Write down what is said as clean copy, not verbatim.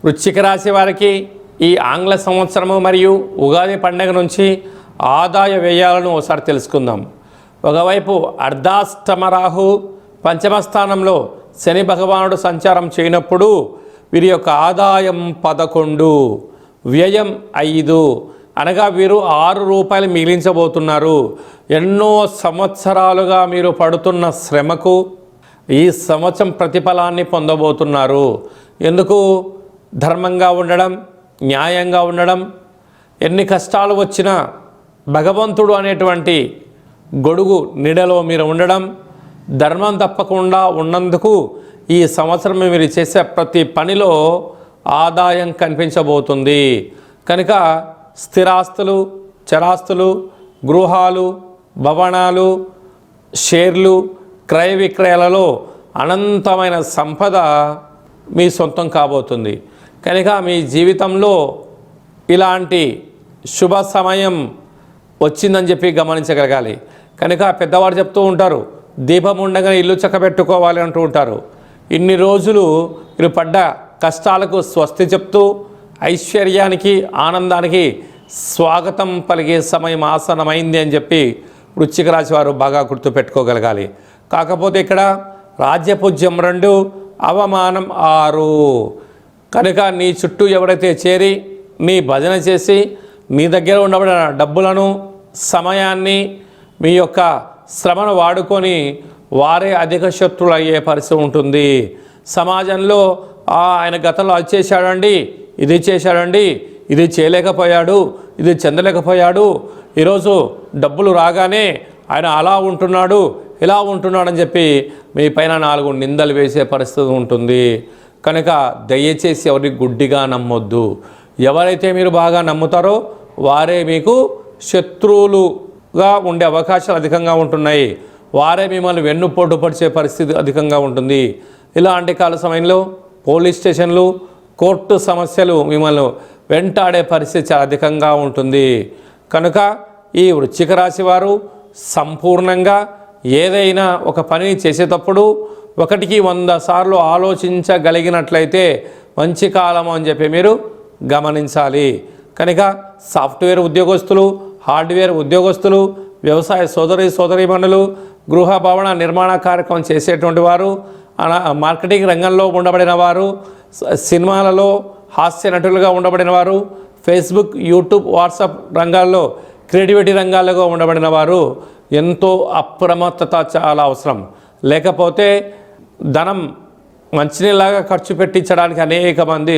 వృశ్చిక రాశి వారికి ఈ ఆంగ్ల సంవత్సరము మరియు ఉగాది పండుగ నుంచి ఆదాయ వ్యయాలను ఒకసారి తెలుసుకుందాం. ఒకవైపు అర్ధాష్టమ రాహు పంచమ స్థానంలో శని భగవానుడు సంచారం చేయనప్పుడు వీరి యొక్క ఆదాయం 11, వ్యయం 5, అనగా వీరు 6 రూపాయలు మిగిలించబోతున్నారు. ఎన్నో సంవత్సరాలుగా మీరు పడుతున్న శ్రమకు ఈ సంవత్సరం ప్రతిఫలాన్ని పొందబోతున్నారు. ఎందుకు? ధర్మంగా ఉండడం, న్యాయంగా ఉండడం, ఎన్ని కష్టాలు వచ్చినా భగవంతుడు అనేటువంటి గొడుగు నీడలో మీరు ఉండడం, ధర్మం తప్పకుండా ఉన్నందుకు ఈ సంవత్సరం మీరు చేసే ప్రతి పనిలో ఆదాయం కనిపించబోతుంది. కనుక స్థిరాస్తులు, చరాస్తులు, గృహాలు, భవనాలు, షేర్లు, క్రయ విక్రయాలలో అనంతమైన సంపద మీ సొంతం కాబోతుంది. కనుక మీ జీవితంలో ఇలాంటి శుభ సమయం వచ్చిందని చెప్పి గమనించగలగాలి. కనుక పెద్దవారు చెప్తూ ఉంటారు, దీపం ఉండగానే ఇల్లు చక్కబెట్టుకోవాలి అంటూ ఉంటారు. ఇన్ని రోజులు మీరు పడ్డ కష్టాలకు స్వస్తి చెప్తూ ఐశ్వర్యానికి, ఆనందానికి స్వాగతం పలికే సమయం ఆసనమైంది అని చెప్పి వృశ్చిక రాశి వారు బాగా గుర్తుపెట్టుకోగలగాలి. కాకపోతే ఇక్కడ రాజ్యపూజ్యం 2, అవమానం 6. కనుక నీ చుట్టూ ఎవరైతే చేరి నీ భజన చేసి మీ దగ్గర ఉండబడిన డబ్బులను, సమయాన్ని, మీ యొక్క శ్రమను వాడుకొని వారే అధిక శత్రులు అయ్యే పరిస్థితి ఉంటుంది. సమాజంలో ఆయన గతంలో అది చేశాడండి, ఇది చేశాడండి, ఇది చేయలేకపోయాడు, ఇది చెందలేకపోయాడు, ఈరోజు డబ్బులు రాగానే ఆయన అలా ఉంటున్నాడు, ఇలా ఉంటున్నాడని చెప్పి మీ పైన 4 నిందలు వేసే పరిస్థితి ఉంటుంది. కనుక దయచేసి ఎవరిని గుడ్డిగా నమ్మొద్దు. ఎవరైతే మీరు బాగా నమ్ముతారో వారే మీకు శత్రువులుగా ఉండే అవకాశాలు అధికంగా ఉంటున్నాయి. వారే మిమ్మల్ని వెన్నుపోటు పరిచే పరిస్థితి అధికంగా ఉంటుంది. ఇలాంటి కాల సమయంలో పోలీస్ స్టేషన్లు, కోర్టు సమస్యలు మిమ్మల్ని వెంటాడే పరిస్థితి చాలా అధికంగా ఉంటుంది. కనుక ఈ వృశ్చిక రాశి వారు సంపూర్ణంగా ఏదైనా ఒక పనిని చేసేటప్పుడు 1కి 100 సార్లు ఆలోచించగలిగినట్లయితే మంచి కాలము అని చెప్పి మీరు గమనించాలి. కనుక సాఫ్ట్వేర్ ఉద్యోగస్తులు, హార్డ్వేర్ ఉద్యోగస్తులు, వ్యవసాయ సోదరీమణులు, గృహ భవన నిర్మాణ కార్యక్రమం చేసేటువంటి వారు, మార్కెటింగ్ రంగంలో ఉండబడిన వారు, సినిమాలలో హాస్య నటులుగా ఉండబడిన వారు, ఫేస్బుక్, యూట్యూబ్, వాట్సాప్ రంగాల్లో క్రియేటివిటీ రంగాల్లో ఉండబడిన వారు ఎంతో అప్రమత్తత చాలా అవసరం. లేకపోతే ధనం మంచినీళ్ళలాగా ఖర్చు పెట్టించడానికి అనేక మంది